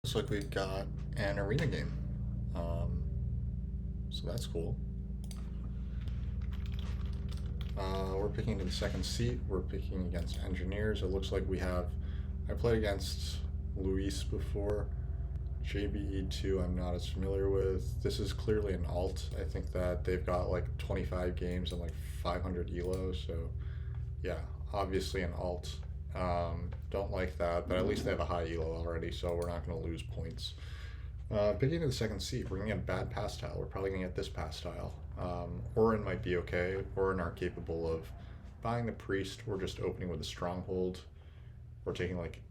Looks like we've got an arena game. Um, so that's cool. We're picking to the second seat. We're picking against engineers. It looks like we have. I played against Luis before. JBE2 I'm not as familiar with. This is clearly an alt. I think that they've got like 25 games and like 500 elo. So yeah, obviously an alt. Don't like that, but at least they have a high elo already, so we're not going to lose points. Picking to the second seat, we're going to get a bad pass tile. We're probably going to get this pass tile. Orin might be okay. Orin are capable of buying the priest. We're just opening with a stronghold. We're taking like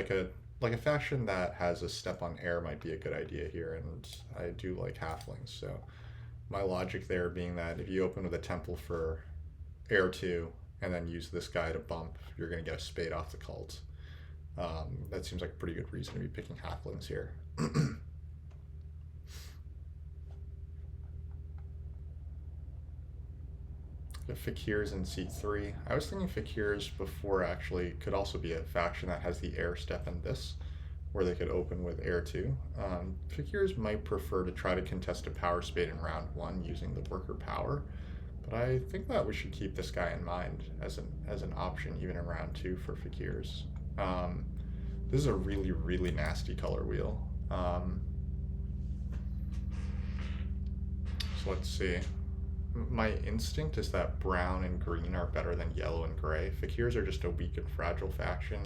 a like a faction that has a step on air might be a good idea here, and I do like halflings. So my logic there being that if you open with a temple for air 2 and then use this guy to bump, you're going to get a spade off the cult. That seems like a pretty good reason to be picking halflings here. The fakirs in seat 3. I was thinking fakirs before actually could also be a faction that has the air step in this, where they could open with air 2. Fakirs might prefer to try to contest a power spade in round 1 using the worker power, but I think that we should keep this guy in mind as an option even in round 2 for fakirs. This is a really nasty color wheel. So let's see. My instinct is that brown and green are better than yellow and gray. Fakirs are just a weak and fragile faction.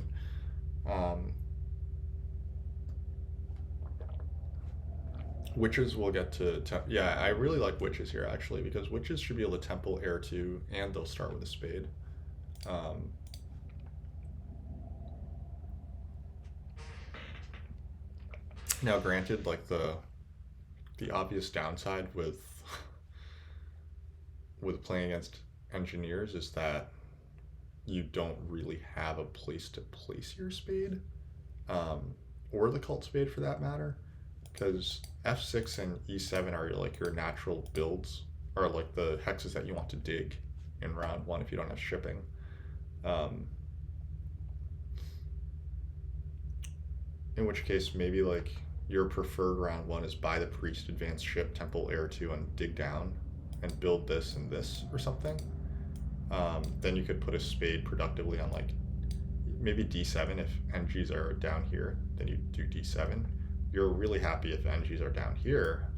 Witches will get to yeah, I really like witches here actually, because witches should be able to temple air 2 and they'll start with a spade. Now granted, like the obvious downside with playing against engineers is that you don't really have a place to place your spade, or the cult spade for that matter, because F6 and E7 are like your natural builds, or like the hexes that you want to dig in round 1 if you don't have shipping. In which case, maybe like your preferred round 1 is buy the priest, advance ship, temple air 2, and dig down and build this and this or something. Then you could put a spade productively on like maybe D7 if NGs are down here. Then you do D7. You're really happy if NGs are down here,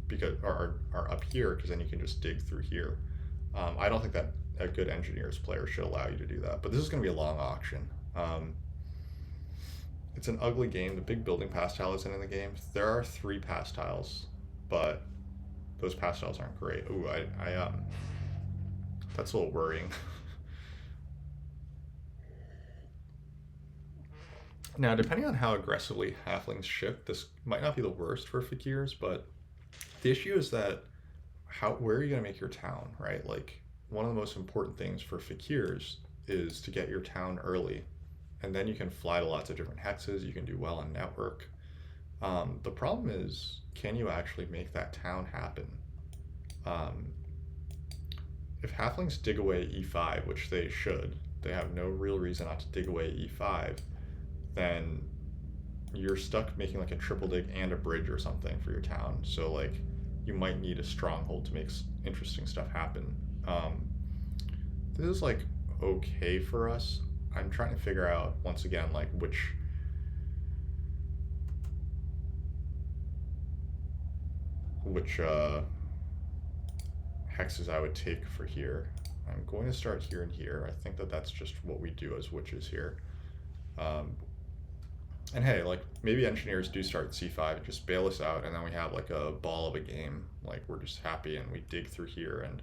because are up here, because then you can just dig through here. I don't think that a good engineers player should allow you to do that. But this is going to be a long auction. It's an ugly game. The big building pass tile isn't in the game. There are 3 pass tiles, but those pass tiles aren't great. Ooh, that's a little worrying. Now, depending on how aggressively halflings shift, this might not be the worst for fakirs, but the issue is that where are you going to make your town, right? Like, one of the most important things for fakirs is to get your town early, and then you can fly to lots of different hexes. You can do well on network. The problem is, can you actually make that town happen? If halflings dig away E5, which they should, they have no real reason not to dig away E5, then you're stuck making like a triple dig and a bridge or something for your town. So like you might need a stronghold to make interesting stuff happen. This is like okay for us. I'm trying to figure out once again like which hexes I would take for here. I'm going to start here and here. I think that that's just what we do as witches here. And hey, like maybe engineers do start C5 and just bail us out, and then we have like a ball of a game. Like we're just happy and we dig through here, and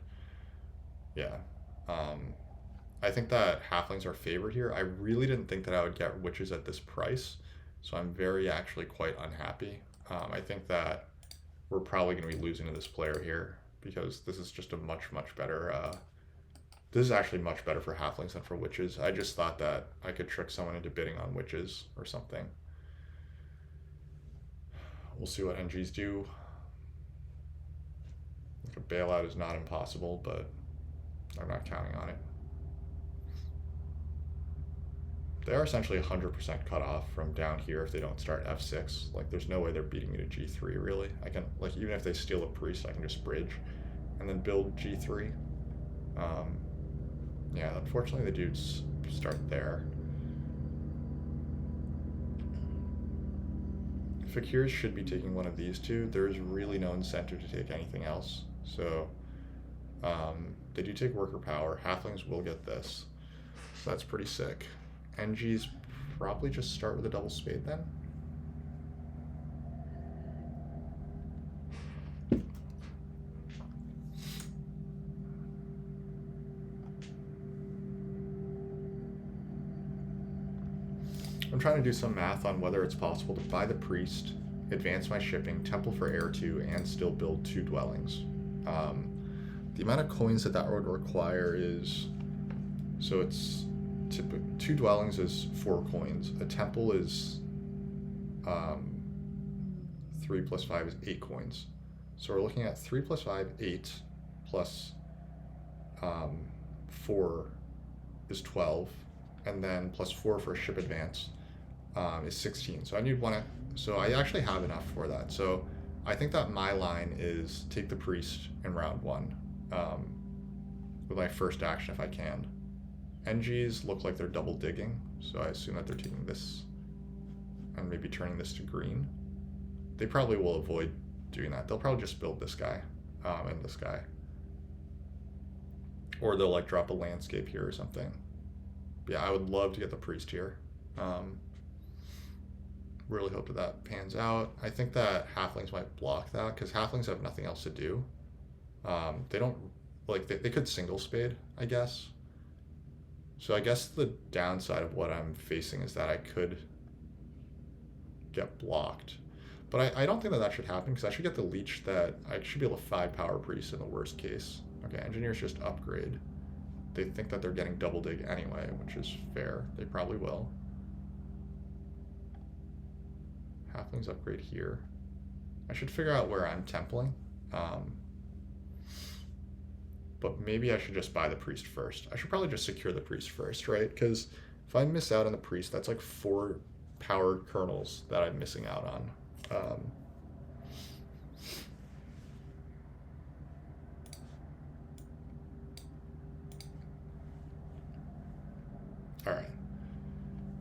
yeah. I think that halflings are favored here. I really didn't think that I would get witches at this price, so I'm very actually quite unhappy. I think that we're probably going to be losing to this player here, because this is just a much better. This is actually much better for halflings than for witches. I just thought that I could trick someone into bidding on witches or something. We'll see what NGs do. A bailout is not impossible, but I'm not counting on it. They are essentially 100% cut off from down here if they don't start F6. Like, there's no way they're beating me to G3, really. I can, like, even if they steal a priest, I can just bridge and then build G3. Yeah, unfortunately, the dudes start there. Fakirs should be taking one of these two. There's really no incentive to take anything else. So, they do take worker power. Halflings will get this. So that's pretty sick. NGs probably just start with a double spade then. I'm trying to do some math on whether it's possible to buy the priest, advance my shipping, temple for heir 2, and still build 2 dwellings. The amount of coins that would require is, so it's 2 dwellings is 4 coins. A temple is 3 plus 5 is 8 coins. So we're looking at 3 plus 5, 8, plus 4 is 12, and then plus 4 for a ship advance is 16. So I need one. So I actually have enough for that. So I think that my line is take the priest in round 1 with my first action if I can. NGs look like they're double digging, so I assume that they're taking this and maybe turning this to green. They probably will avoid doing that. They'll probably just build this guy and this guy. Or they'll like drop a landscape here or something. But yeah, I would love to get the priest here. Really hope that pans out. I think that halflings might block that because halflings have nothing else to do. They don't, like, they could single spade, I guess. So I guess the downside of what I'm facing is that I could get blocked. But I don't think that should happen because I should get the leech that I should be able to 5 power priest in the worst case. Okay, engineers just upgrade. They think that they're getting double dig anyway, which is fair. They probably will. Halflings upgrade here. I should figure out where I'm templing. But maybe I should just buy the priest first. I should probably just secure the priest first, right? Because if I miss out on the priest, that's like 4 powered kernels that I'm missing out on. Alright.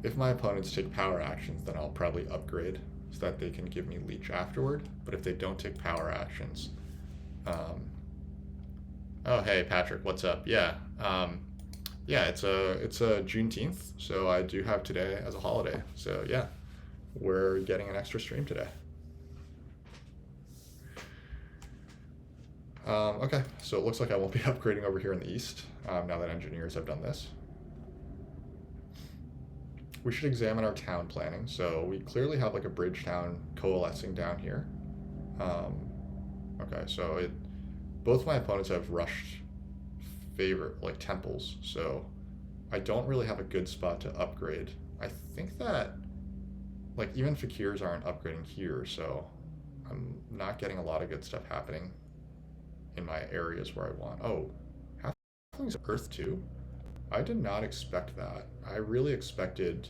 If my opponents take power actions, then I'll probably upgrade so that they can give me leech afterward. But if they don't take power actions, oh hey Patrick, what's up? Yeah, yeah, it's a Juneteenth, so I do have today as a holiday. So yeah, we're getting an extra stream today. Okay, so it looks like I won't be upgrading over here in the east now that engineers have done this. We should examine our town planning. So we clearly have like a bridge town coalescing down here. Okay, so both my opponents have rushed like temples, so I don't really have a good spot to upgrade. I think that like even fakirs aren't upgrading here, so I'm not getting a lot of good stuff happening in my areas where I want. Oh, halflings earth too? I did not expect that. I really expected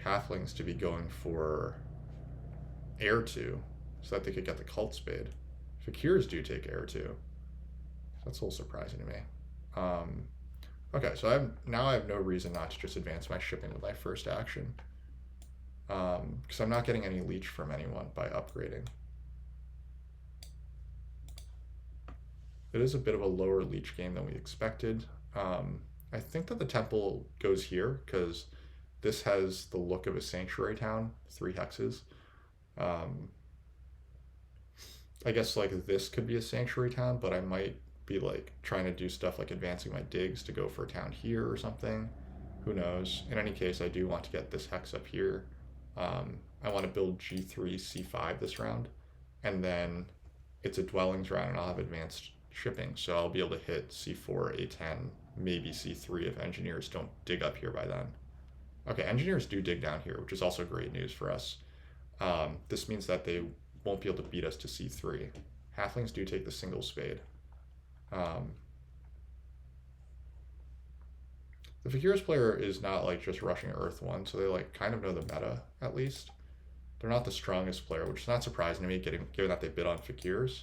halflings to be going for heir 2 so that they could get the cult spade. Fakirs do take heir 2. That's a little surprising to me. Okay, so now I have no reason not to just advance my shipping with my first action. Because I'm not getting any leech from anyone by upgrading. It is a bit of a lower leech game than we expected. I think that the temple goes here because this has the look of a sanctuary town, 3 hexes. I guess like this could be a sanctuary town, but I might be like trying to do stuff like advancing my digs to go for a town here or something. Who knows? In any case, I do want to get this hex up here. I want to build G3, C5 this round, and then it's a dwellings round and I'll have advanced shipping, so I'll be able to hit C4, A10, maybe C3 if engineers don't dig up here by then. Okay, engineers do dig down here, which is also great news for us. This means that they won't be able to beat us to C3. Halflings do take the single spade. The fakirs player is not like just rushing Earth 1, so they like kind of know the meta at least. They're not the strongest player, which is not surprising to me, given that they bid on fakirs.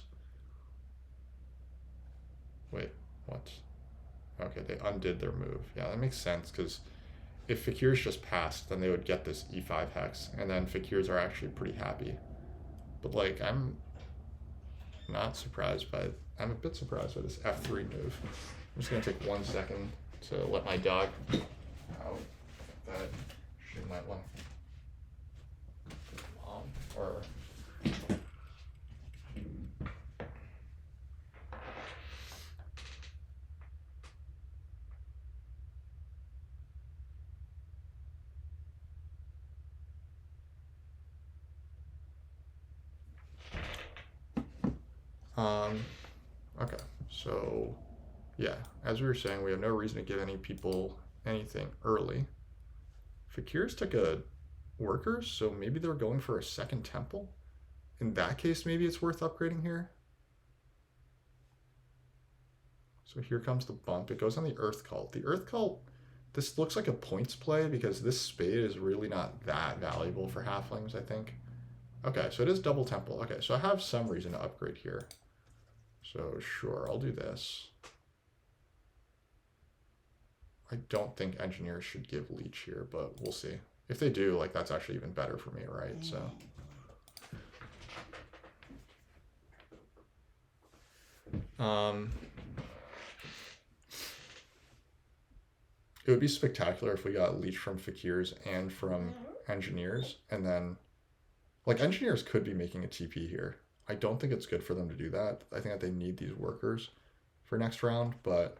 Wait, what? Okay, they undid their move. Yeah, that makes sense, because if fakirs just passed, then they would get this E5 hex, and then fakirs are actually pretty happy. But like, I'm not surprised by, I'm a bit surprised by this F3 move. I'm just gonna take 1 second to let my dog out. That she might want mom or okay, so yeah, as we were saying, we have no reason to give any people anything early. Fakirs took a workers, so maybe they're going for a second temple. In that case, maybe it's worth upgrading here. So here comes the bump. It goes on the Earth Cult. The Earth Cult, this looks like a points play because this spade is really not that valuable for halflings, I think. Okay, so it is double temple. Okay, so I have some reason to upgrade here. So sure, I'll do this. I don't think engineers should give leech here, but we'll see. If they do, like, that's actually even better for me, right? So it would be spectacular if we got leech from fakirs and from engineers, and then like engineers could be making a TP here. I don't think it's good for them to do that. I think that they need these workers for next round, but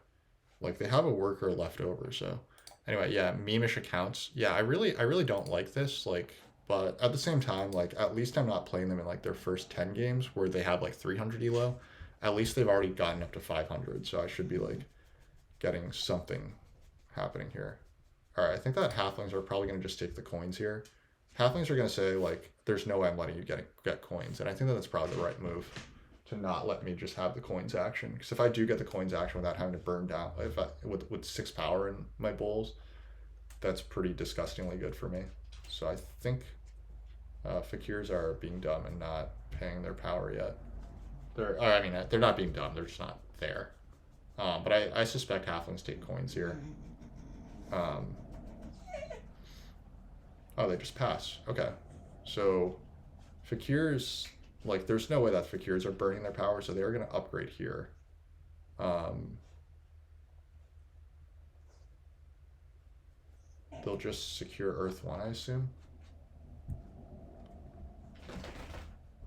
like they have a worker left over. So anyway, yeah, meme-ish accounts. Yeah, I really don't like this. Like, but at the same time, like at least I'm not playing them in like their first 10 games where they have like 300 elo. At least they've already gotten up to 500, so I should be like getting something happening here. All right, I think that halflings are probably going to just take the coins here. Halflings are going to say, like, there's no way I'm letting you get coins. And I think that that's probably the right move to not let me just have the coins action. Because if I do get the coins action without having to burn down, with 6 power in my bowls, that's pretty disgustingly good for me. So I think fakirs are being dumb and not paying their power yet. They're not being dumb. They're just not there. But I suspect halflings take coins here. Oh, they just pass. Okay. So fakirs, like, there's no way that fakirs are burning their power, so they're going to upgrade here. They'll just secure Earth 1, I assume.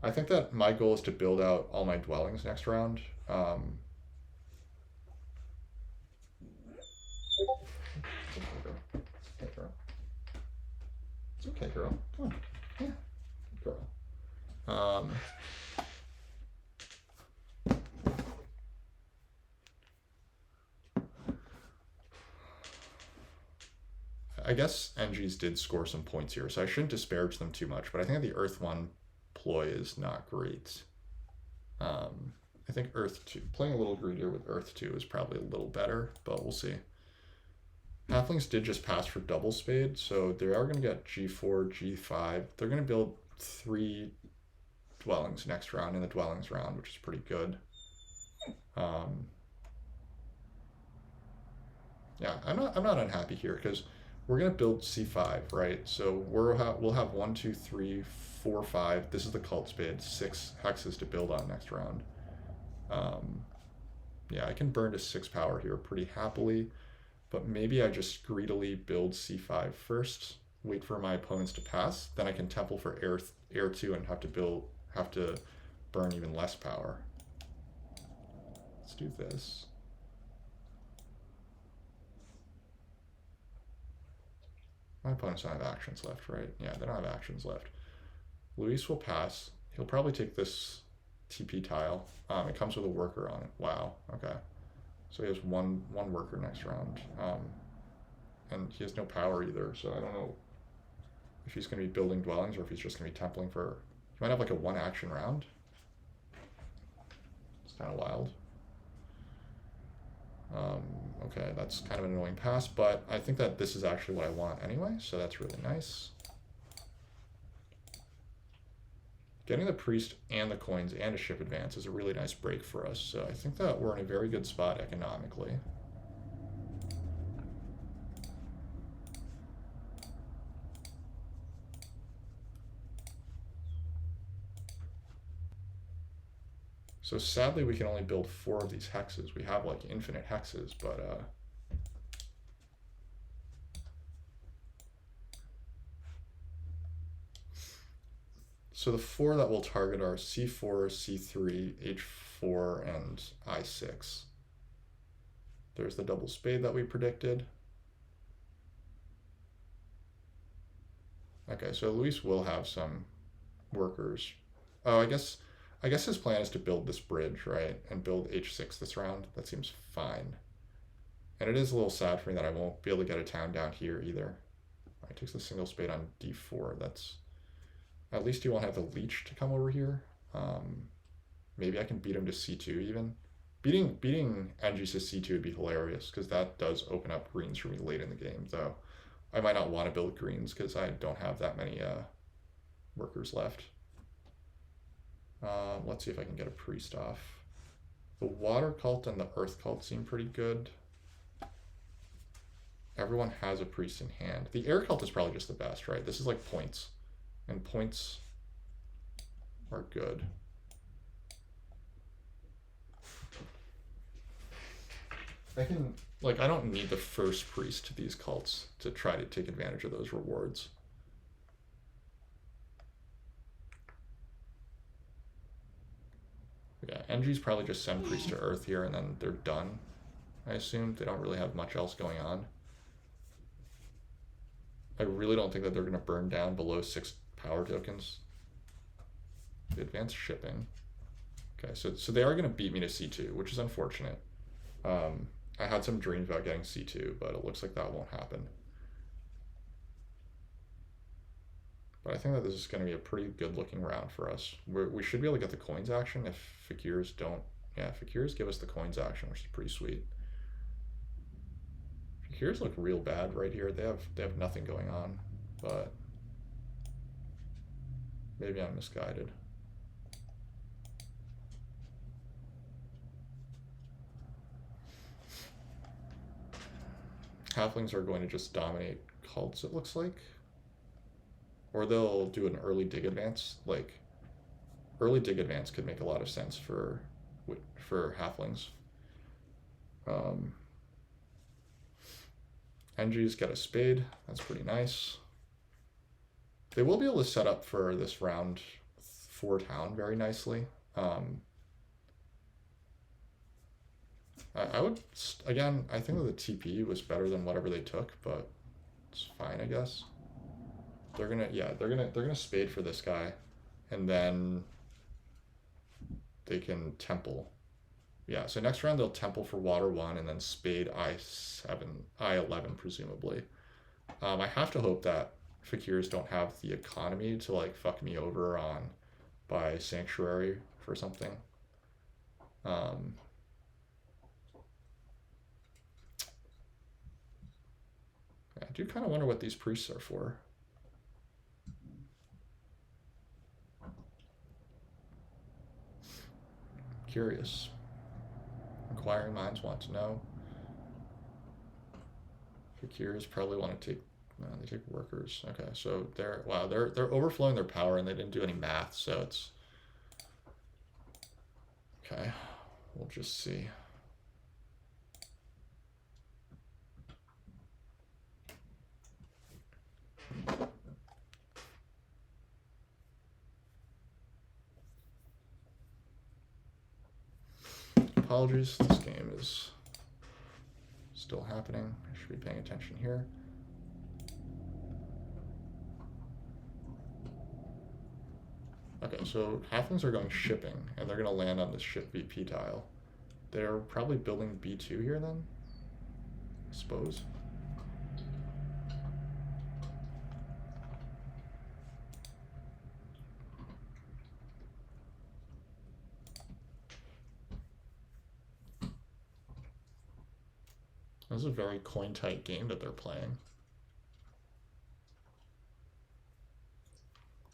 I think that my goal is to build out all my dwellings next round. It's okay, girl. Come on. Yeah. Good girl. I guess NGs did score some points here, so I shouldn't disparage them too much, but I think the Earth 1 ploy is not great. I think Earth 2, playing a little greedier with Earth 2 is probably a little better, but we'll see. Halflings did just pass for double spade, so they are going to get G4, G5. They're going to build 3 dwellings next round in the dwellings round, which is pretty good. Yeah, I'm not unhappy here because we're going to build C5, right? So we'll have 1, 2, 3, 4, 5. This is the cult spade, 6 hexes to build on next round. Yeah, I can burn to 6 power here pretty happily. But maybe I just greedily build C5 first, wait for my opponents to pass, then I can temple for air 2 and have to burn even less power. Let's do this. My opponents don't have actions left, right? Yeah, they don't have actions left. Luis will pass. He'll probably take this TP tile. It comes with a worker on it. Wow, okay. So he has one worker next round, and he has no power either, so I don't know if he's going to be building dwellings or if he's just going to be templing for... He might have like a 1 action round. It's kind of wild. Okay, that's kind of an annoying pass, but I think that this is actually what I want anyway, so that's really nice. Getting the priest and the coins and a ship advance is a really nice break for us, so I think that we're in a very good spot economically. So sadly we can only build 4 of these hexes. We have like infinite hexes, but so the 4 that we'll target are C4, C3, H4, and I6. There's the double spade that we predicted. Okay, so Luis will have some workers. Oh, I guess his plan is to build this bridge, right? And build H6 this round. That seems fine. And it is a little sad for me that I won't be able to get a town down here either. He takes the single spade on D4. That's... At least he won't have the leech to come over here. Maybe I can beat him to C2 even. Beating NG's to C2 would be hilarious, because that does open up greens for me late in the game, though I might not want to build greens because I don't have that many workers left. Let's see if I can get a priest off. The water cult and the earth cult seem pretty good. Everyone has a priest in hand. The air cult is probably just the best, right? This is like points. And points are good. I don't need the first priest to these cults to try to take advantage of those rewards. Yeah, NG's probably just send priest to earth here and then they're done. I assume they don't really have much else going on. I really don't think that they're going to burn down below 6 power tokens. The advanced shipping. Okay, so they are going to beat me to C2, which is unfortunate. I had some dreams about getting C2, but it looks like that won't happen. But I think that this is going to be a pretty good looking round for us. We should be able to get the coins action if fakirs don't... Yeah, fakirs give us the coins action, which is pretty sweet. Fakirs look real bad right here. They have nothing going on, but maybe I'm misguided. Halflings are going to just dominate cults, it looks like. Or they'll do an early dig advance. Like, early dig advance could make a lot of sense for halflings. NG's got a spade. That's pretty nice. They will be able to set up for this round 4 town very nicely. I would, again, I think that the TP was better than whatever they took, but it's fine, I guess. They're gonna spade for this guy, and then they can temple. Yeah, so next round they'll temple for water 1 and then spade I7, I11 presumably. I have to hope that fakirs don't have the economy to like fuck me over on by sanctuary for something. I do kind of wonder what these priests are for. Curious. Inquiring minds want to know. Fakirs probably want to take... No, they take workers. Okay, so they're overflowing their power and they didn't do any math, so it's... Okay, we'll just see. Apologies, this game is still happening. I should be paying attention here. Okay, so halflings are going shipping, and they're going to land on this ship VP tile. They're probably building B2 here then, I suppose. This is a very coin-tight game that they're playing.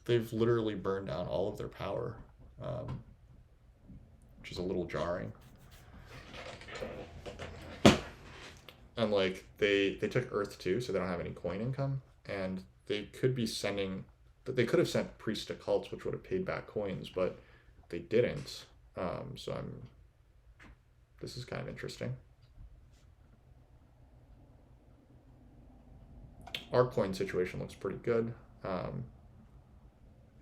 They've literally burned down all of their power, which is a little jarring. And like they took Earth too, so they don't have any coin income, and they could be sending. They could have sent priests to cults, which would have paid back coins, but they didn't. So this is kind of interesting. Our coin situation looks pretty good.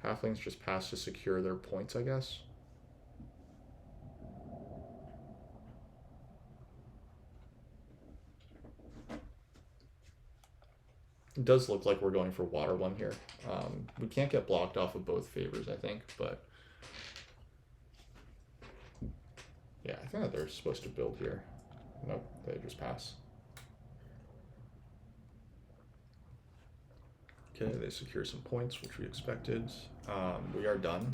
Halflings just pass to secure their points, I guess. It does look like we're going for water one here. We can't get blocked off of both favors, I think, but yeah, I think that they're supposed to build here. Nope, they just pass. Okay, they secure some points, which we expected. We are done.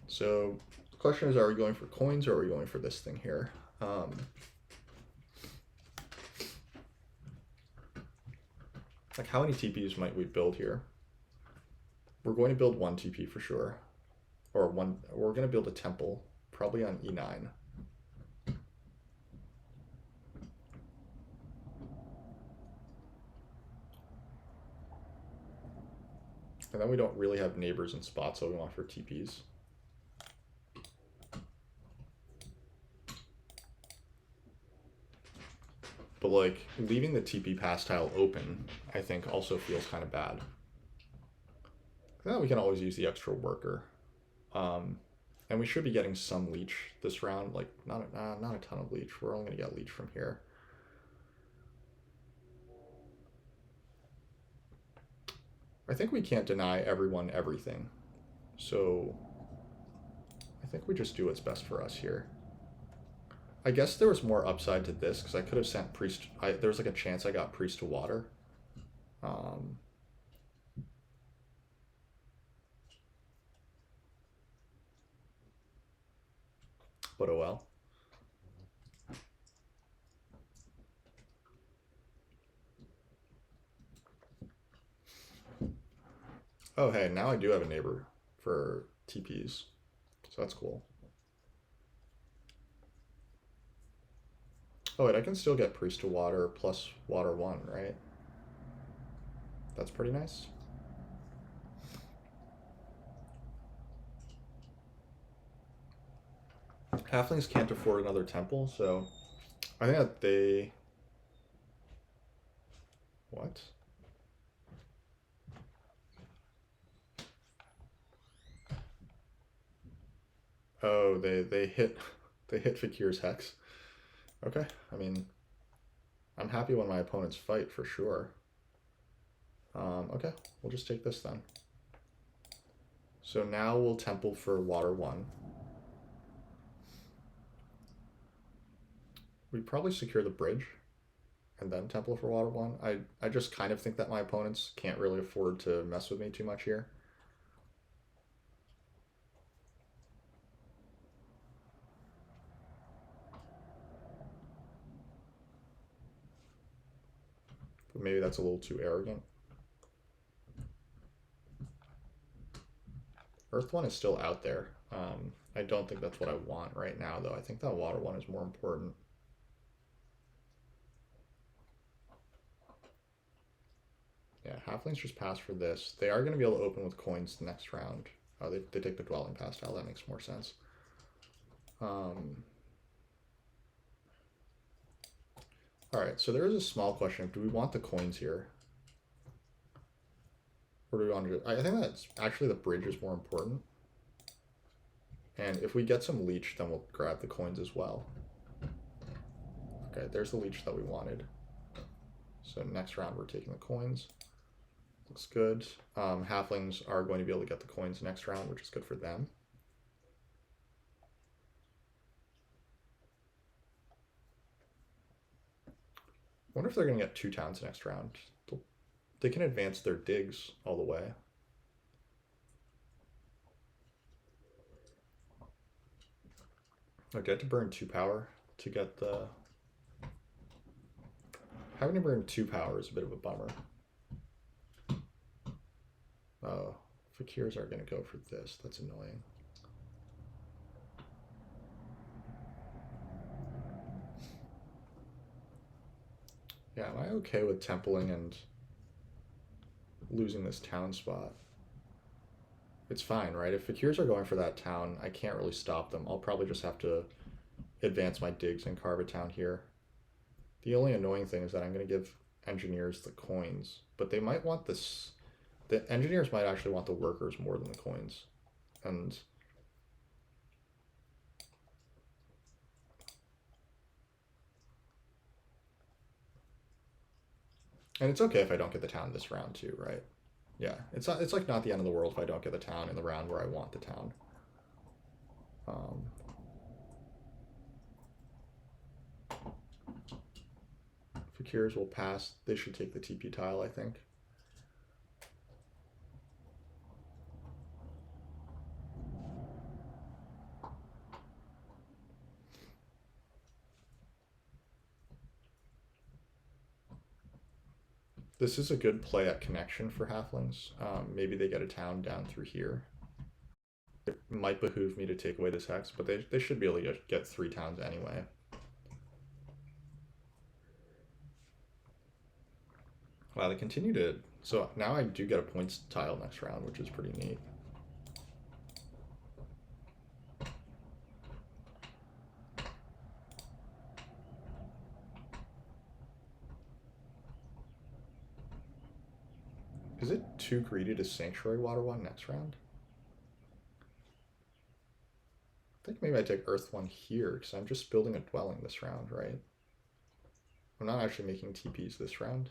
So the question is, are we going for coins or are we going for this thing here? Like how many TPs might we build here? We're going to build one TP for sure. Or one, we're going to build a temple, probably on E9. And then we don't really have neighbors and spots, so we want for TPs. But like leaving the TP pass tile open, I think also feels kind of bad. Then we can always use the extra worker. And we should be getting some leech this round, like not a ton of leech. We're only gonna get leech from here. I think we can't deny everyone everything. So I think we just do what's best for us here. I guess there was more upside to this because I could have sent priest. There was like a chance I got priest to water. But oh well. Oh hey, now I do have a neighbor for TPs, so that's cool. Oh wait, I can still get priest to water plus water 1, right? That's pretty nice. Halflings can't afford another temple, so I think that they... What? Oh, they hit Fakir's Hex. Okay, I mean, I'm happy when my opponents fight for sure. Okay, we'll just take this then. So now we'll temple for water 1. We probably secure the bridge and then temple for water 1. I just kind of think that my opponents can't really afford to mess with me too much here. But maybe that's a little too arrogant. Earth 1 is still out there. I don't think that's what I want right now, though. I think that water 1 is more important. Yeah, halflings just pass for this. They are going to be able to open with coins the next round. Oh, they take the dwelling pass tile. That makes more sense. Alright, so there is a small question. Do we want the coins here? Or do we want to... I think that's actually the bridge is more important. And if we get some leech, then we'll grab the coins as well. Okay, there's the leech that we wanted. So next round we're taking the coins. Looks good. Halflings are going to be able to get the coins next round, which is good for them. I wonder if they're going to get 2 towns next round. They can advance their digs all the way. Okay, I had to burn 2 power to get the... having to burn 2 power is a bit of a bummer. Oh, fakirs are going to go for this. That's annoying. Yeah, am I okay with templing and losing this town spot? It's fine, right? If fakirs are going for that town, I can't really stop them. I'll probably just have to advance my digs and carve a town here. The only annoying thing is that I'm going to give engineers the coins, but they might want this. The engineers might actually want the workers more than the coins. And it's okay if I don't get the town this round too, right? Yeah, it's not, it's like not the end of the world if I don't get the town in the round where I want the town. Um, fakirs will pass. They should take the TP tile, I think. This is a good play at connection for halflings. Maybe they get a town down through here. It might behoove me to take away this hex, but they should be able to get 3 towns anyway. Wow, they continue to... So now I do get a points tile next round, which is pretty neat. Is it too greedy to Sanctuary Water 1 next round? I think maybe I take Earth 1 here, because I'm just building a dwelling this round, right? I'm not actually making TPs this round.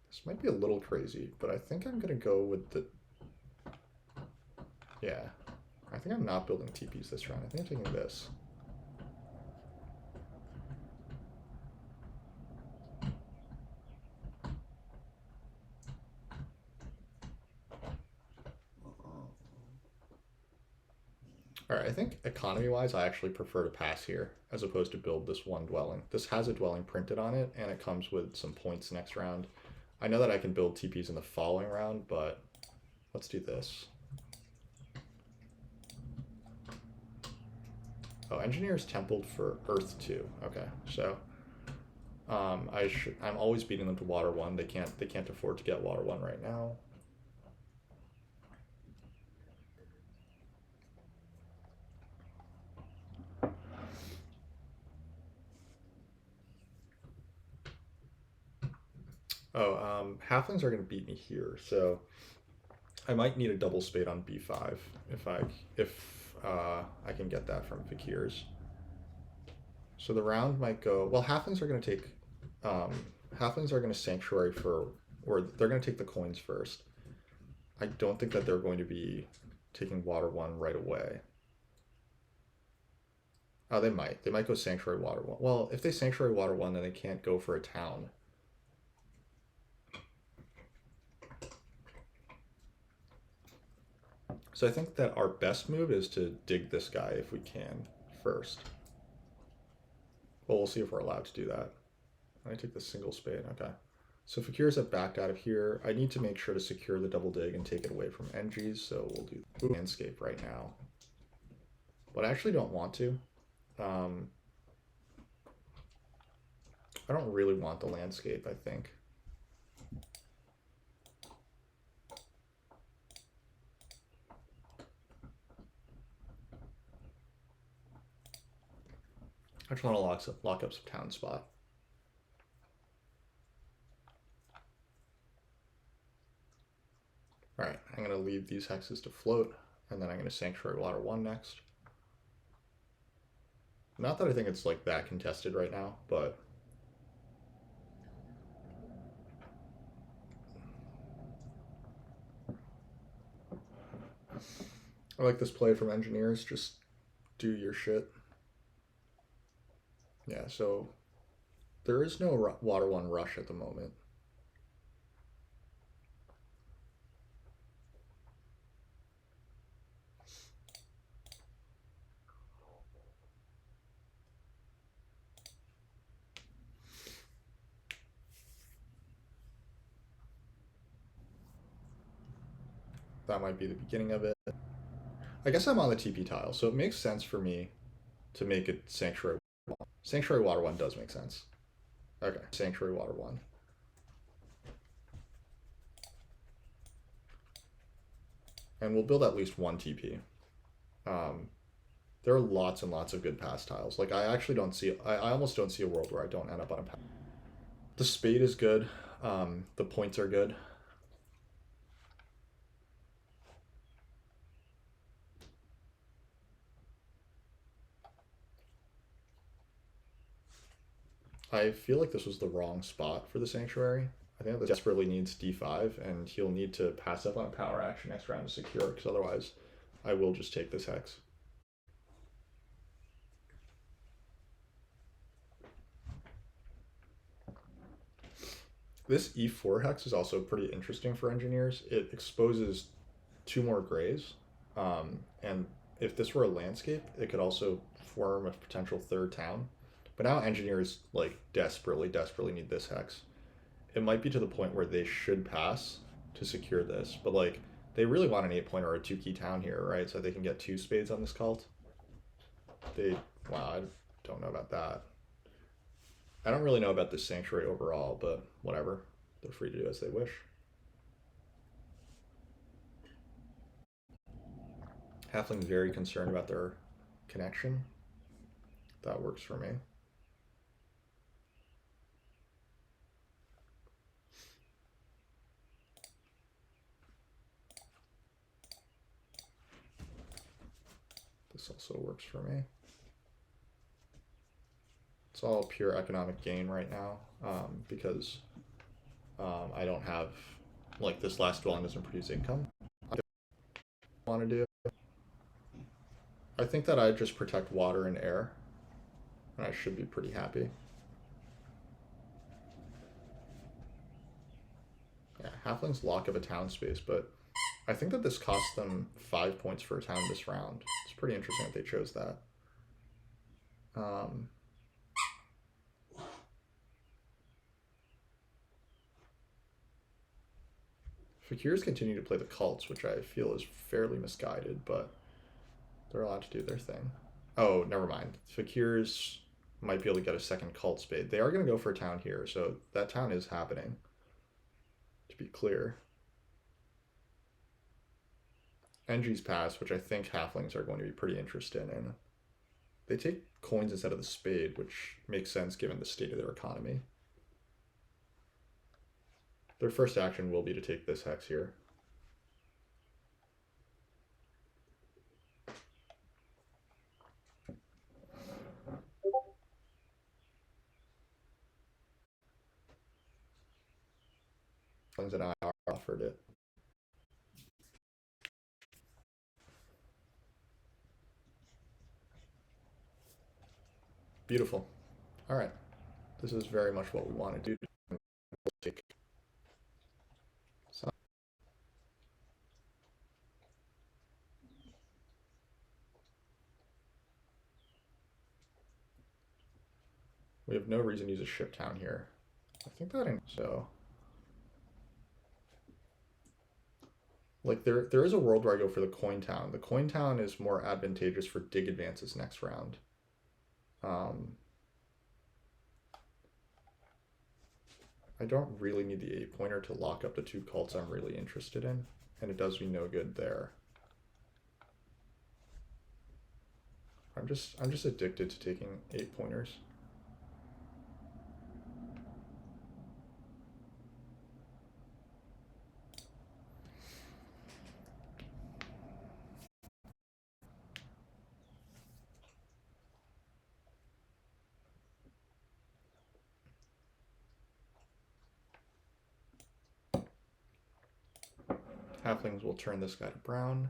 This might be a little crazy, but I think I'm going to go with the... Yeah. I think I'm not building TPs this round. I think I'm taking this. Alright, I think economy-wise, I actually prefer to pass here, as opposed to build this one dwelling. This has a dwelling printed on it, and it comes with some points next round. I know that I can build TPs in the following round, but let's do this. Oh, engineers templed for Earth 2. Okay, so I'm always beating them to Water 1. They can't afford to get Water 1 right now. Oh, halflings are going to beat me here, so I might need a double spade on b5 if I can get that from fakirs. So the round might go. Well, halflings are going to take. Halflings are going to sanctuary for, or they're going to take the coins first. I don't think that they're going to be taking Water 1 right away. Oh, they might. They might go Sanctuary Water 1. Well, if they Sanctuary Water 1, then they can't go for a town. So I think that our best move is to dig this guy if we can first. Well, we'll see if we're allowed to do that. I take the single spade. Okay. So fakirs have backed out of here. I need to make sure to secure the double dig and take it away from NGs, so we'll do landscape right now. But I actually don't want to. I don't really want the landscape, I think. I just want to lock up some town spot. Alright, I'm going to leave these hexes to float, and then I'm going to Sanctuary Water 1 next. Not that I think it's like that contested right now, but I like this play from engineers. Just do your shit. Yeah, so there is no Water 1 rush at the moment. That might be the beginning of it. I guess I'm on the TP tile, so it makes sense for me to make it Sanctuary 1. Sanctuary Water 1 does make sense. Okay, Sanctuary Water 1. And we'll build at least one TP. There are lots and lots of good pass tiles. Like, I actually don't see, I almost don't see a world where I don't end up on a pass. The spade is good. The points are good. I feel like this was the wrong spot for the Sanctuary. I think this desperately needs d5, and he'll need to pass up on a power action next round to secure, because otherwise I will just take this hex. This e4 hex is also pretty interesting for engineers. It exposes 2 more grays, and if this were a landscape, it could also form a potential 3rd town. But now engineers like desperately need this hex. It might be to the point where they should pass to secure this, but like they really want an 8-pointer or a 2-key town here, right? So they can get 2 spades on this cult. Wow, I don't know about that. I don't really know about this sanctuary overall, but whatever. They're free to do as they wish. Halfling's very concerned about their connection. That works for me. This also works for me. It's all pure economic gain right now, because I don't have, like, this last dwelling doesn't produce income. I want to do. I think that I just protect water and air, and I should be pretty happy. Yeah, halflings lock up a town space, but I think that this costs them 5 points for a town this round. It's pretty interesting that they chose that. Fakirs continue to play the cults, which I feel is fairly misguided, but they're allowed to do their thing. Oh, never mind. Fakirs might be able to get a second cult spade. They are going to go for a town here, so that town is happening, to be clear. Engie's pass, which I think halflings are going to be pretty interested in. They take coins instead of the spade, which makes sense given the state of their economy. Their first action will be to take this hex here. Halflings and I offered it. Beautiful. All right. This is very much what we want to do. We have no reason to use a ship town here. I think that so. Like there is a world where I go for the coin town. The coin town is more advantageous for dig advances next round. I don't really need the 8-pointer to lock up the 2 cults I'm really interested in, and it does me no good there. I'm just addicted to taking 8-pointers. Halflings will turn this guy to brown.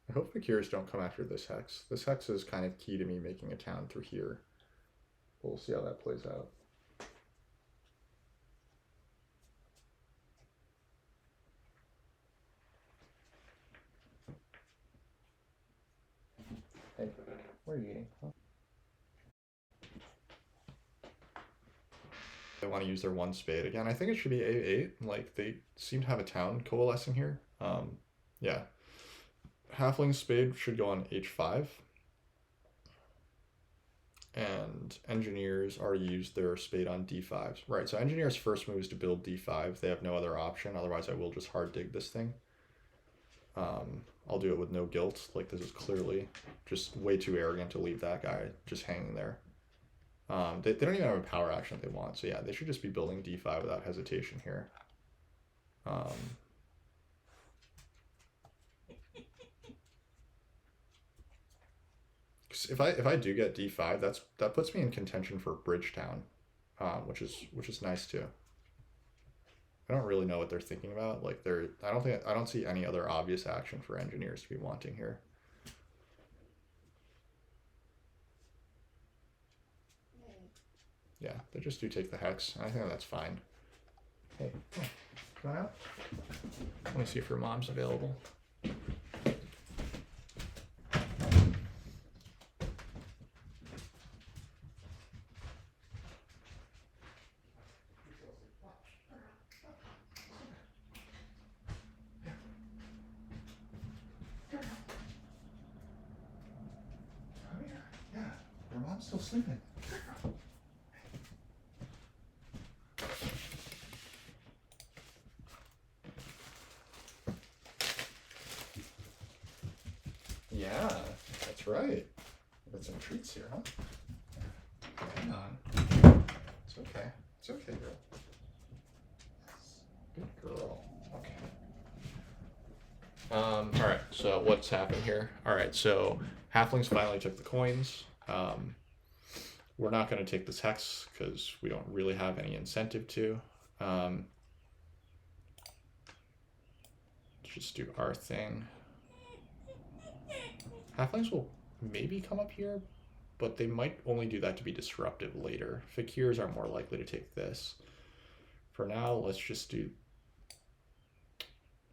I hope fakirs don't come after this hex. This hex is kind of key to me making a town through here. We'll see how that plays out. Hey, what are you eating? Huh? They want to use their one spade again. I think it should be A8. Like, they seem to have a town coalescing here. Yeah. Halfling spade should go on H5. And engineers already used their spade on D5. Right, so engineers' first move is to build D5. They have no other option. Otherwise, I will just hard dig this thing. I'll do it with no guilt. Like, this is clearly just way too arrogant to leave that guy just hanging there. They don't even have a power action that they want. So yeah, they should just be building D5 without hesitation here. If I do get D5, that puts me in contention for Bridgetown, which is nice too. I don't really know what they're thinking about. Like I don't see any other obvious action for engineers to be wanting here. Yeah, they just do take the hex. I think that's fine. Hey, come on out. Let me see if your mom's available. Yeah, your mom's still sleeping. Yeah, that's right. Got some treats here, huh? Hang on. It's okay. It's okay, girl. Good girl. Okay. Alright, so what's happened here? Alright, so halflings finally took the coins. We're not going to take this hex because we don't really have any incentive to. Just do our thing. Halflings will maybe come up here, but they might only do that to be disruptive later. Fakirs are more likely to take this. For now, let's just do...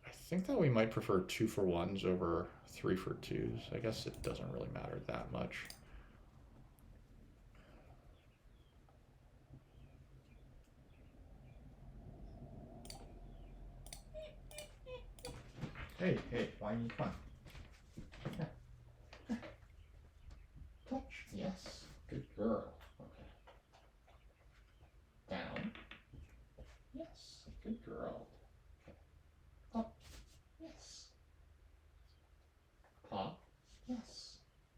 I think that we might prefer 2-for-1s over 3-for-2s. I guess it doesn't really matter that much. Hey, whiny, come on. Yeah. Touch, yes. Good girl. Okay. Down. Yes. Good girl. Up. Yes. Pop. Yes.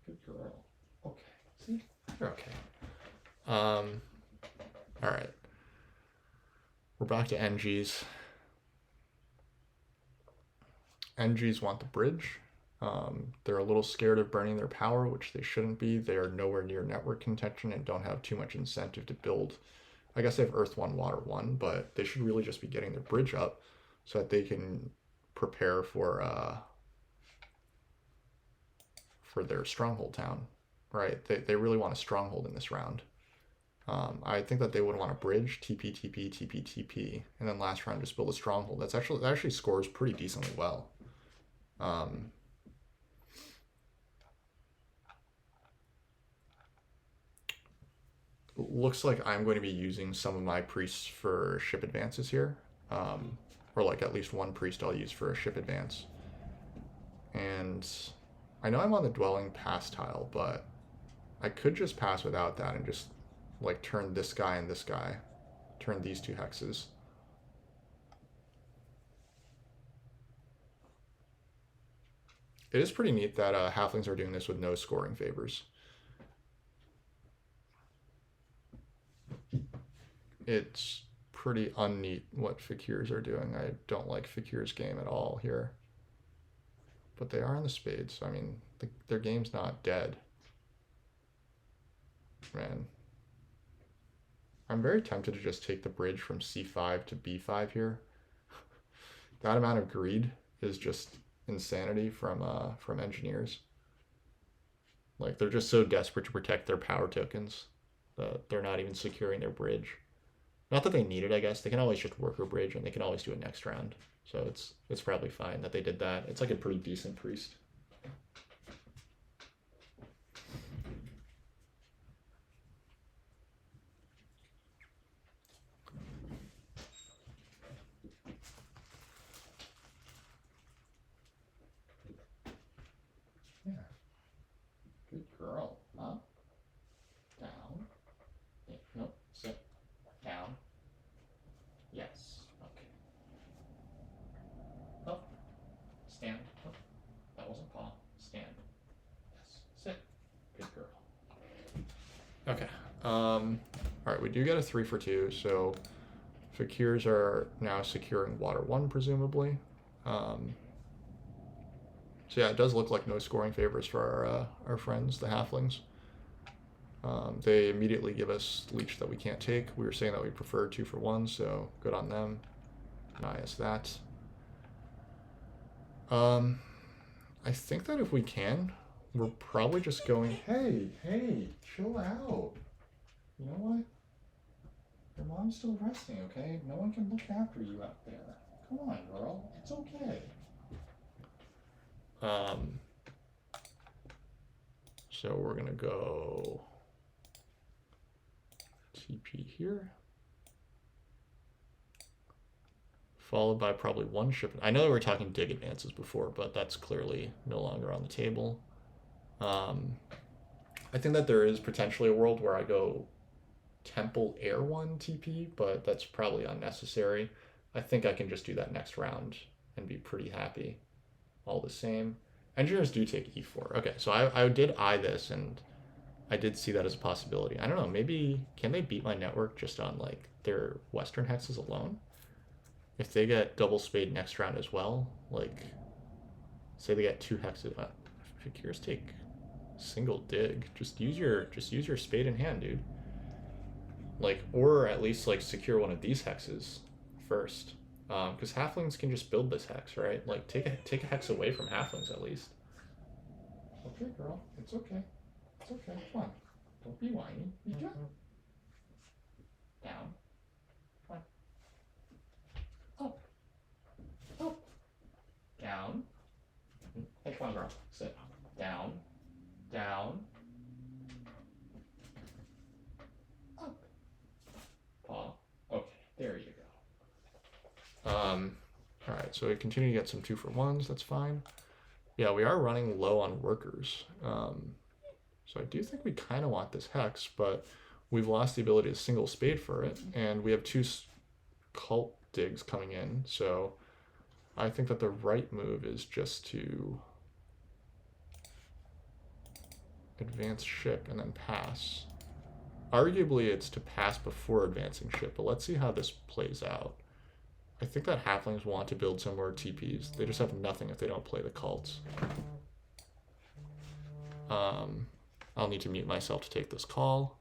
Good girl. Okay. See? You're okay. Alright. We're back to NGs. NGs want the bridge. They're a little scared of burning their power, which they shouldn't be. They are nowhere near network contention and don't have too much incentive to build. I guess they have Earth 1, Water 1, but they should really just be getting their bridge up so that they can prepare for their stronghold town, right? They really want a stronghold in this round. I think that they would want a bridge, TP, TP, TP, TP, and then last round just build a stronghold. That actually scores pretty decently well. Looks like I'm going to be using some of my priests for ship advances here. Or like at least one priest I'll use for a ship advance. And I know I'm on the dwelling pass tile, but I could just pass without that and just like turn this guy and this guy. Turn these two hexes. It is pretty neat that halflings are doing this with no scoring favors. It's pretty unneat what fakirs are doing. I don't like fakirs' game at all here. But they are on the spades, so I mean, their game's not dead. Man. I'm very tempted to just take the bridge from C5 to B5 here. That amount of greed is just insanity from engineers. Like, they're just so desperate to protect their power tokens that they're not even securing their bridge. Not that they need it, I guess. They can always just work a bridge, and they can always do it next round. So it's probably fine that they did that. It's like a pretty decent priest. Stand. Oh, that wasn't paw. Stand. Yes. Sit. Good girl. Okay. Alright, we do get a 3 for 2, so fakirs are now securing water 1, presumably. So yeah, it does look like no scoring favors for our friends, the halflings. They immediately give us leech that we can't take. We were saying that we prefer 2 for 1, so good on them. Deny us that. I think that if we can, we're probably just going, hey, chill out. You know what? Your mom's still resting, okay? No one can look after you out there. Come on, girl. It's okay. So we're gonna go TP here. Followed by probably 1 ship. I know we were talking dig advances before, but that's clearly no longer on the table. I think that there is potentially a world where I go Temple Air 1 TP, but that's probably unnecessary. I think I can just do that next round and be pretty happy. All the same. Engineers do take E4. Okay, so I did eye this, and I did see that as a possibility. I don't know, maybe, can they beat my network just on, like, their Western hexes alone? If they get double spade next round as well, like, say they get 2 hexes, fakirs take single dig. Just use your spade in hand, dude. Like, or at least like secure one of these hexes first, because halflings can just build this hex, right? Like, take a hex away from halflings at least. Okay, girl, it's okay. It's okay. Come on, don't be whiny. You just down. Come on. Up. Up. Down. Hey, come on, girl. Sit. Down. Down. Up. Paw. Okay, there you go. Alright, so we continue to get some 2 for 1s, that's fine. Yeah, we are running low on workers. So I do think we kind of want this hex, but we've lost the ability to single spade for it, and we have 2 cult digs coming in, so I think that the right move is just to advance ship and then pass. Arguably, it's to pass before advancing ship, but let's see how this plays out. I think that halflings want to build some more TPs. They just have nothing if they don't play the cults. I'll need to mute myself to take this call.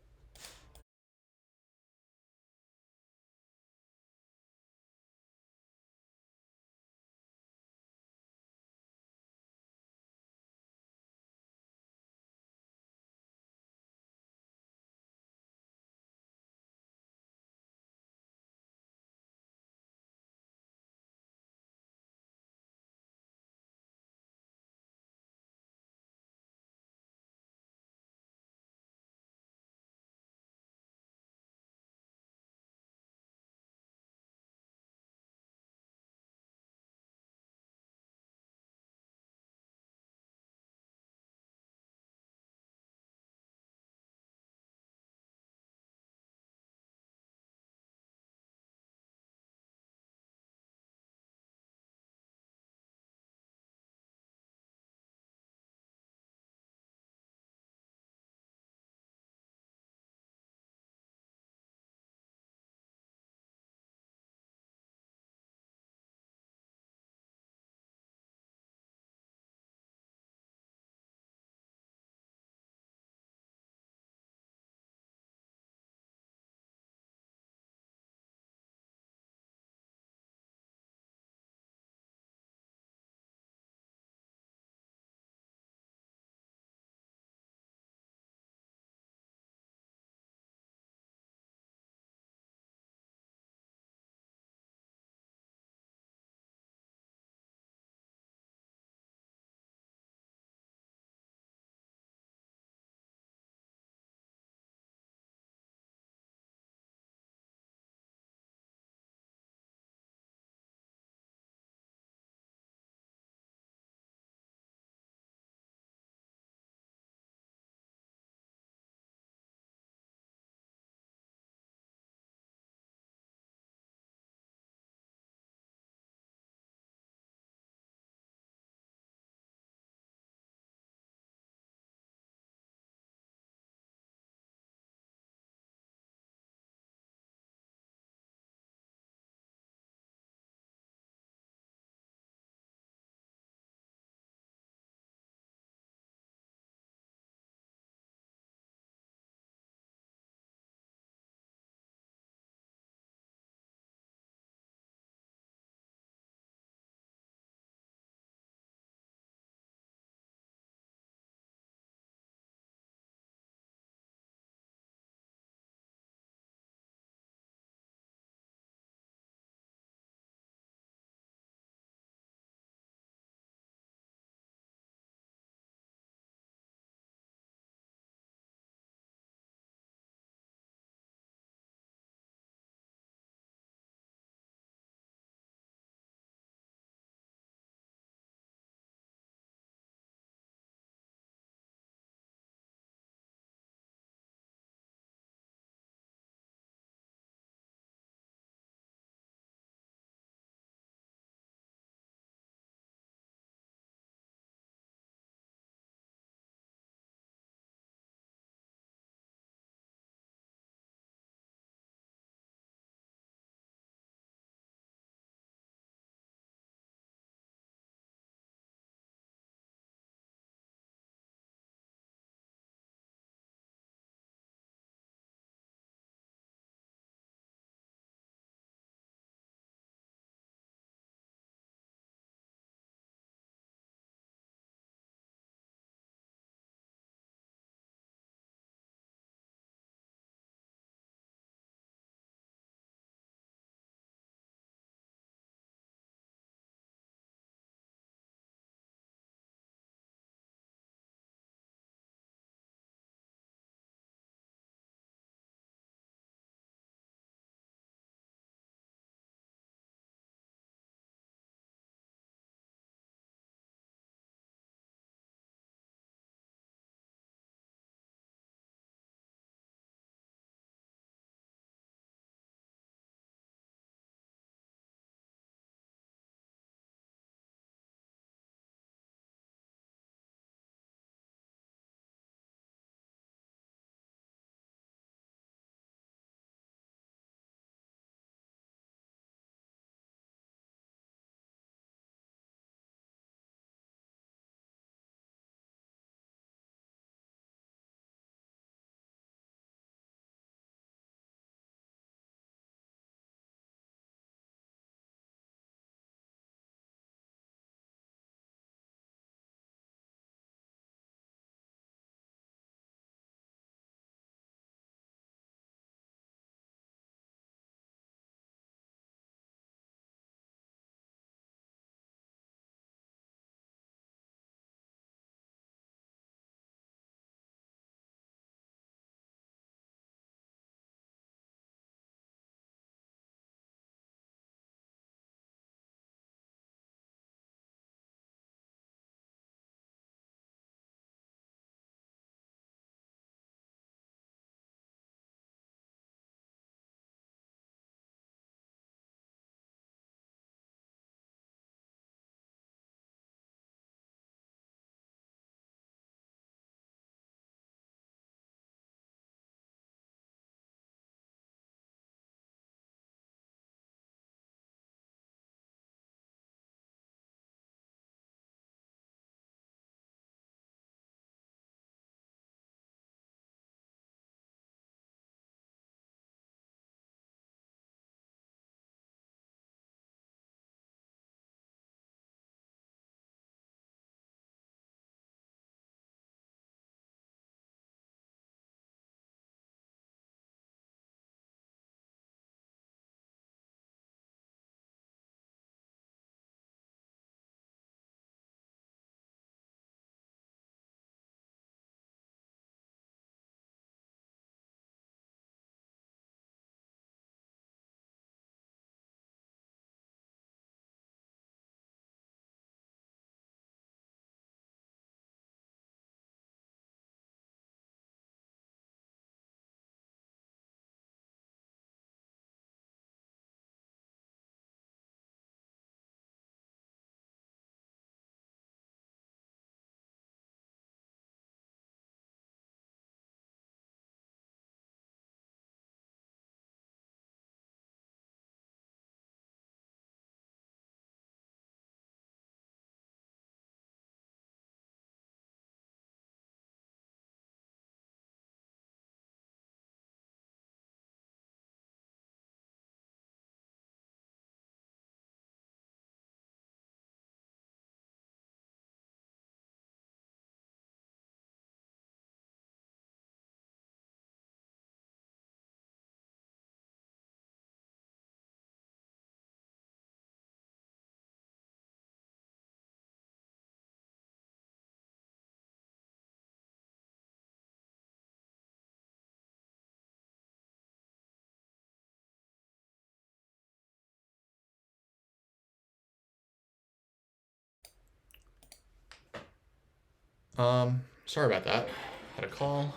Sorry about that. Had a call.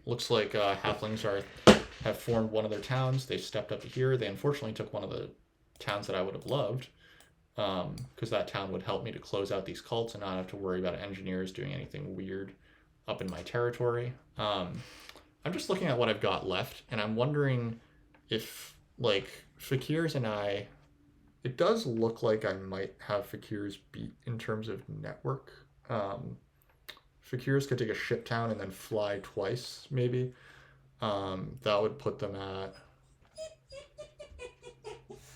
Looks like halflings have formed one of their towns. They stepped up to here. They unfortunately took one of the towns that I would have loved, because that town would help me to close out these cults and not have to worry about engineers doing anything weird up in my territory. I'm just looking at what I've got left, and I'm wondering if, like, fakirs and I. It does look like I might have fakirs beat in terms of network. Um, fakirs could take a ship town and then fly twice, maybe. That would put them at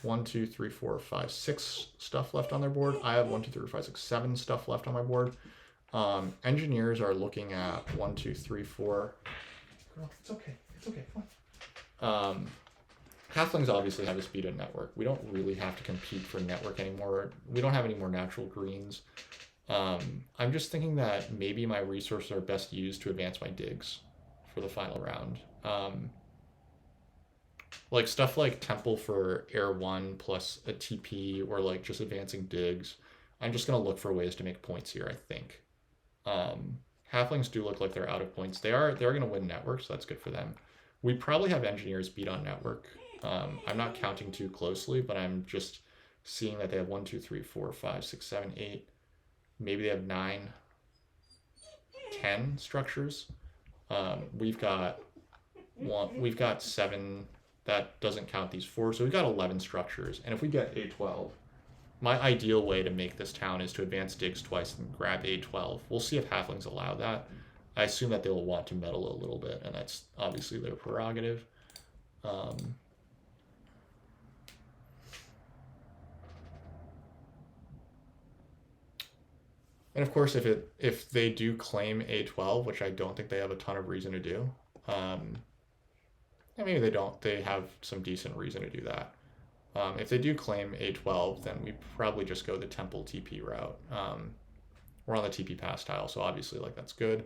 1, 2, 3, 4, 5, 6 stuff left on their board. I have 1, 2, 3, 4, 5, 6, 7 stuff left on my board. Engineers are looking at 1, 2, 3, 4. Girl, it's okay. It's okay. Come on. Halflings obviously have a speed of network. We don't really have to compete for network anymore. We don't have any more natural greens. I'm just thinking that maybe my resources are best used to advance my digs for the final round. Like stuff like Temple for Air 1 plus a TP, or like just advancing digs. I'm just going to look for ways to make points here, I think. Halflings do look like they're out of points. They're going to win network, so that's good for them. We probably have engineers beat on network. I'm not counting too closely, but I'm just seeing that they have 1, 2, 3, 4, 5, 6, 7, 8. Maybe they have 9, 10 structures. We've got 7. That doesn't count these 4, so we've got 11 structures. And if we get A12, my ideal way to make this town is to advance digs twice and grab A12. We'll see if halflings allow that. I assume that they'll want to meddle a little bit, and that's obviously their prerogative. And of course, if they do claim A12, which I don't think they have a ton of reason to do, and maybe they don't, they have some decent reason to do that. If they do claim A12, then we probably just go the Temple TP route. We're on the TP pass tile, so obviously like that's good.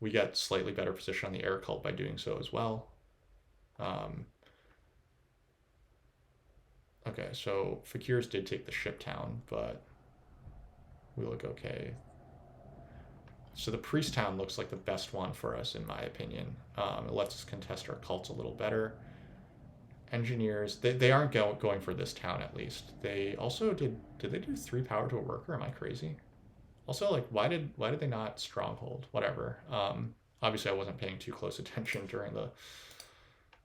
We get slightly better position on the air cult by doing so as well. Okay, so fakirs did take the ship town, but we look okay. So the priest town looks like the best one for us, in my opinion. It lets us contest our cults a little better. Engineers, they aren't going for this town, at least. They also did they do 3 power to a worker? Am I crazy? Also, like, why did they not stronghold? Whatever. Obviously I wasn't paying too close attention during the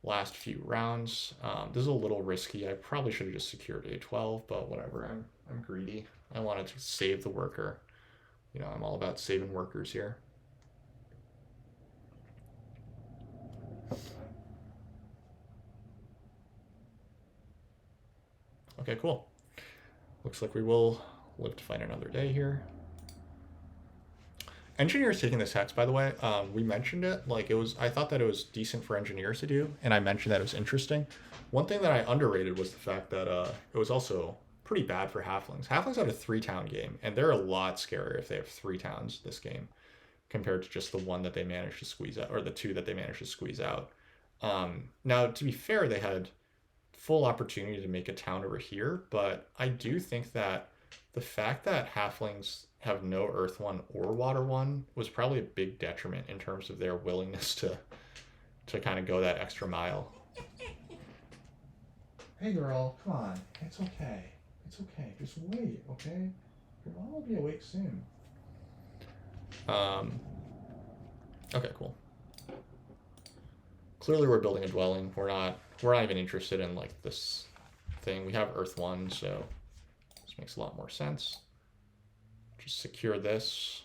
last few rounds. This is a little risky. I probably should have just secured A12, but whatever. I'm greedy. I wanted to save the worker. You know, I'm all about saving workers here. Okay, cool. Looks like we will live to fight another day here. Engineers taking this hex, by the way, we mentioned it. Like, I thought that it was decent for engineers to do, and I mentioned that it was interesting. One thing that I underrated was the fact that it was also pretty bad for halflings. Halflings had a 3-town game, and they're a lot scarier if they have 3 towns this game compared to just the one that they managed to squeeze out, or the 2 that they managed to squeeze out. Now, to be fair, they had full opportunity to make a town over here, but I do think that the fact that halflings have no earth 1 or water 1 was probably a big detriment in terms of their willingness to kind of go that extra mile. Hey girl, come on. It's okay. It's okay. Just wait, okay? Your mom will be awake soon. Okay, cool. Clearly we're building a dwelling. We're not even interested in like this thing. We have earth 1, so this makes a lot more sense. Just secure this.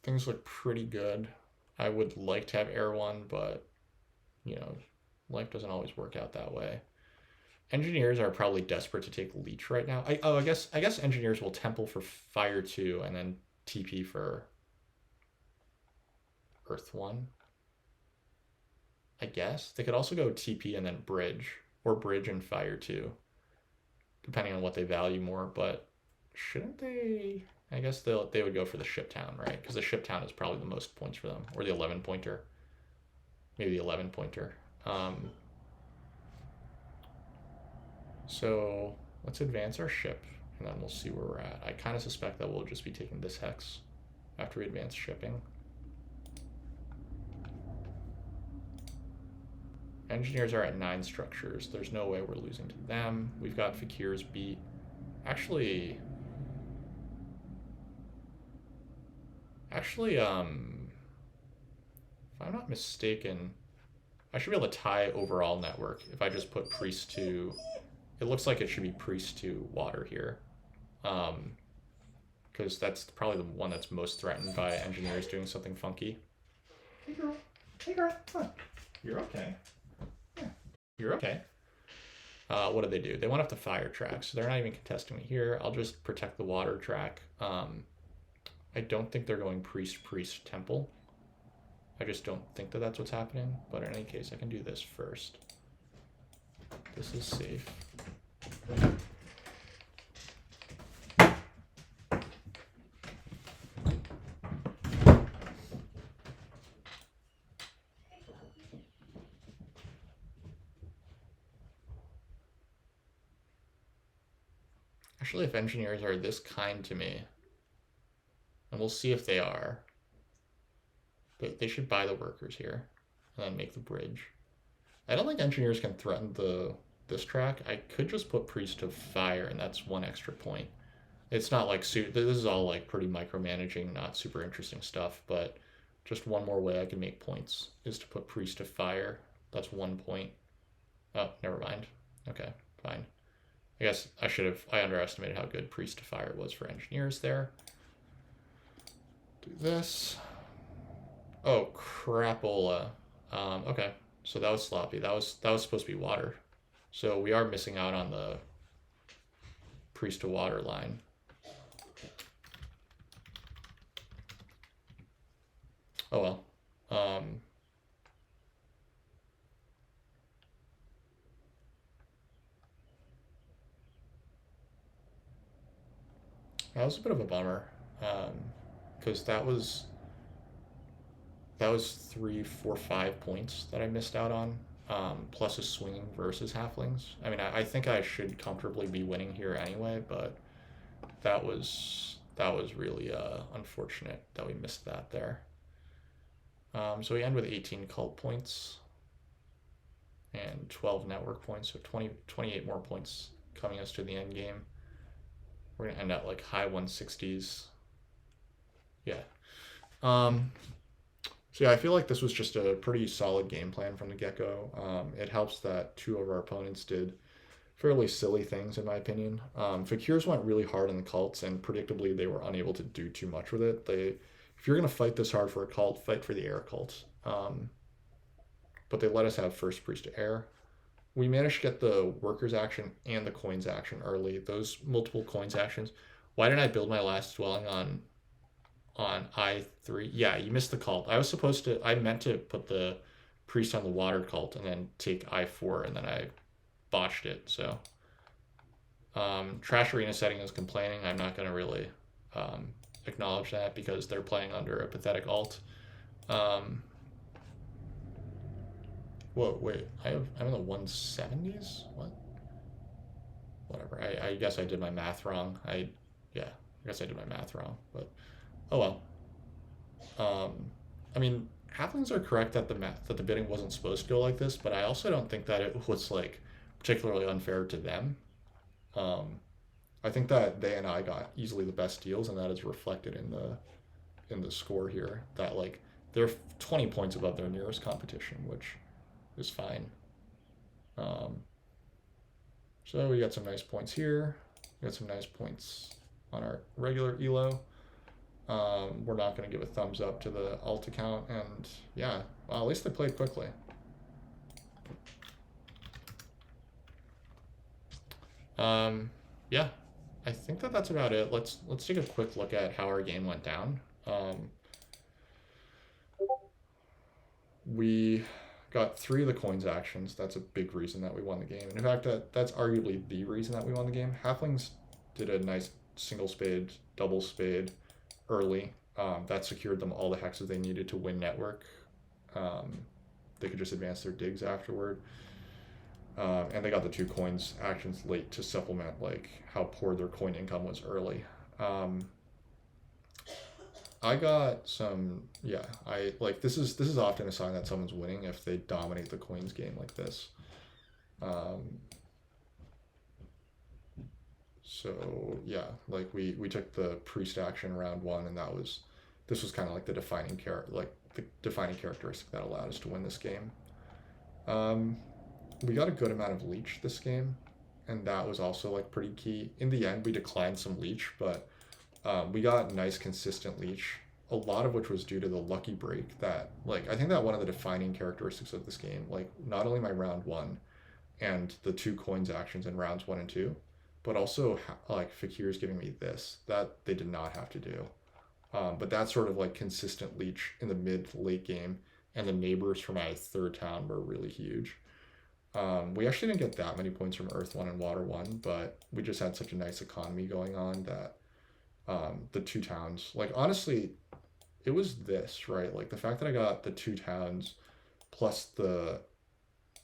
Things look pretty good. I would like to have air 1, but you know, life doesn't always work out that way. Engineers are probably desperate to take leech right now. I guess engineers will temple for fire 2 and then TP for earth 1. I guess they could also go TP and then bridge, or bridge and fire 2, depending on what they value more. But shouldn't they? I guess they would go for the ship town, right? Because the ship town is probably the most points for them, or the 11 pointer, maybe the 11 pointer. So let's advance our ship and then we'll see where we're at. I kind of suspect that we'll just be taking this hex after we advance shipping. Engineers are at 9 structures. There's no way we're losing to them. We've got fakirs beat. Actually, if I'm not mistaken, I should be able to tie overall network if I just put priest to. It looks like it should be priest to water here, because that's probably the one that's most threatened by engineers doing something funky. Hey girl, come on. You're okay. Yeah, you're okay. What do they do? They went up the fire track, so they're not even contesting me here. I'll just protect the water track. I don't think they're going priest temple. I just don't think that that's what's happening, but in any case, I can do this first. This is safe. Actually, if engineers are this kind to me, and we'll see if they are, they should buy the workers here and then make the bridge. I don't think engineers can threaten this track. I could just put priest of fire, and that's 1 extra point. It's not like this is all like pretty micromanaging, not super interesting stuff, but just one more way I can make points is to put priest of fire. That's 1 point. Oh, never mind. Okay, fine. I guess I underestimated how good priest of fire was for engineers there. Do this. Oh, crapola. Okay, so that was sloppy. That was supposed to be water. So we are missing out on the priest to water line. Oh well. That was a bit of a bummer, because that was 3, 4, 5 points that I missed out on, plus a swinging versus halflings. I mean, I think I should comfortably be winning here anyway, but that was really unfortunate that we missed that there. So we end with 18 cult points and 12 network points, so 28 more points coming us to the end game. We're gonna end at like high 160s. Yeah. So yeah, I feel like this was just a pretty solid game plan from the get-go. It helps that 2 of our opponents did fairly silly things, in my opinion. Fakirs went really hard in the cults, and predictably they were unable to do too much with it. If you're going to fight this hard for a cult, fight for the air cult. But they let us have first priest to air. We managed to get the workers action and the coins action early. Those multiple coins actions. Why didn't I build my last dwelling on I3? Yeah, you missed the cult. I meant to put the priest on the water cult and then take I4, and then I botched it. So Trash Arena setting is complaining. I'm not going to really acknowledge that because they're playing under a pathetic alt. Whoa, wait, I'm in the 170s? What? Whatever. I guess I did my math wrong. I guess I did my math wrong, but oh well. I mean, halflings are correct that the bidding wasn't supposed to go like this, but I also don't think that it was like particularly unfair to them. I think that they and I got easily the best deals, and that is reflected in the score here. That like they're 20 points above their nearest competition, which is fine. So we got some nice points here. We got some nice points on our regular elo. We're not going to give a thumbs up to the alt account, and yeah, well, at least they played quickly. Yeah, I think that's about it. Let's take a quick look at how our game went down. We got 3 of the coins actions. That's a big reason that we won the game. And in fact, that's arguably the reason that we won the game. Halflings did a nice single spade, double spade early. That secured them all the hexes they needed to win network. They could just advance their digs afterward. And they got the 2 coins actions late to supplement like how poor their coin income was early. Um, I got some, yeah. I like this is often a sign that someone's winning if they dominate the coins game like this. Um, so yeah, like we took the priest action round one, and this was kind of like the defining characteristic that allowed us to win this game. Um, we got a good amount of leech this game, and that was also like pretty key. In the end, we declined some leech, but we got nice consistent leech. A lot of which was due to the lucky break that like I think that one of the defining characteristics of this game, like not only my round one and the 2 coins actions in rounds one and two, but also like fakirs giving me this that they did not have to do. But that sort of like consistent leech in the mid late game, and the neighbors for my third town were really huge. We actually didn't get that many points from Earth One and Water One, but we just had such a nice economy going on that the 2 towns, like honestly, it was this right. Like the fact that I got the 2 towns plus the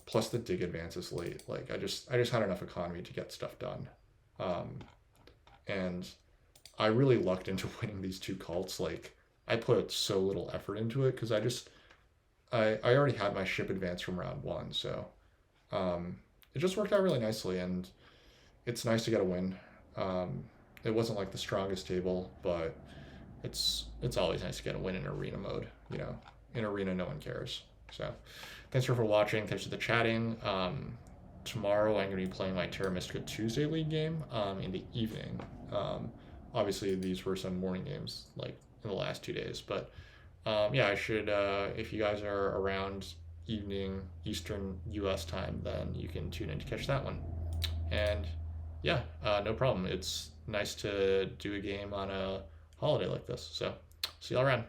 dig advances late, like I just had enough economy to get stuff done, um, and I really lucked into winning these 2 cults. Like I put so little effort into it because I already had my ship advance from round one, so um, it just worked out really nicely, and it's nice to get a win. Um, it wasn't like the strongest table, but it's always nice to get a win in arena mode. In arena, no one cares. So, thanks for watching. Thanks for the chatting. Tomorrow I'm going to be playing my Terra Mystica Tuesday League game in the evening. Obviously, these were some morning games like in the last 2 days, but yeah, I should. If you guys are around evening Eastern U.S. time, then you can tune in to catch that one. And yeah, no problem. It's nice to do a game on a holiday like this. So, see y'all around.